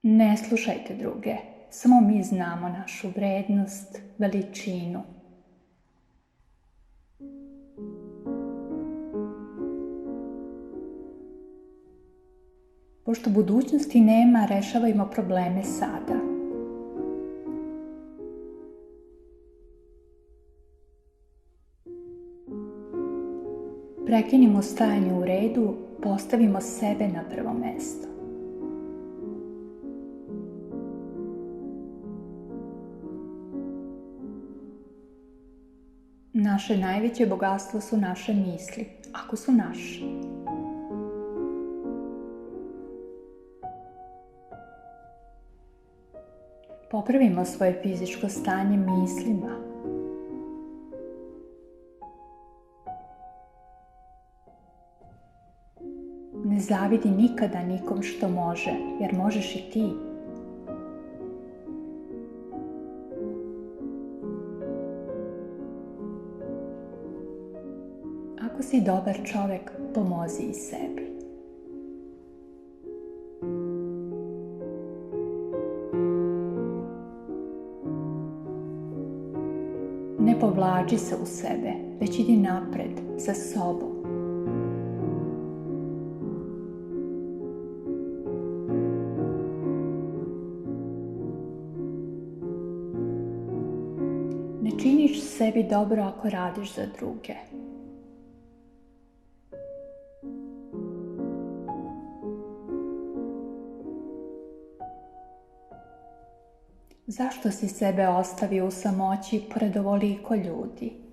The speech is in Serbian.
Ne slušajte druge, samo mi znamo našu vrednost, veličinu. Pošto budućnosti nema, rešavajmo probleme sada. Prekinimo stajanje u redu, postavimo sebe na prvo mesto. Naše najveće bogatstvo su naše misli, ako su naše. Popravimo svoje fizičko stanje mislima. Ne zavidi nikada nikom što može, jer možeš i ti. Ako si dobar čovek, pomozi i sebi. Ne povlači se u sebe, već idi napred, za sobom. Ne činiš sebi dobro ako radiš za druge. Zašto si sebe ostavio u samoći pored ovoliko ljudi?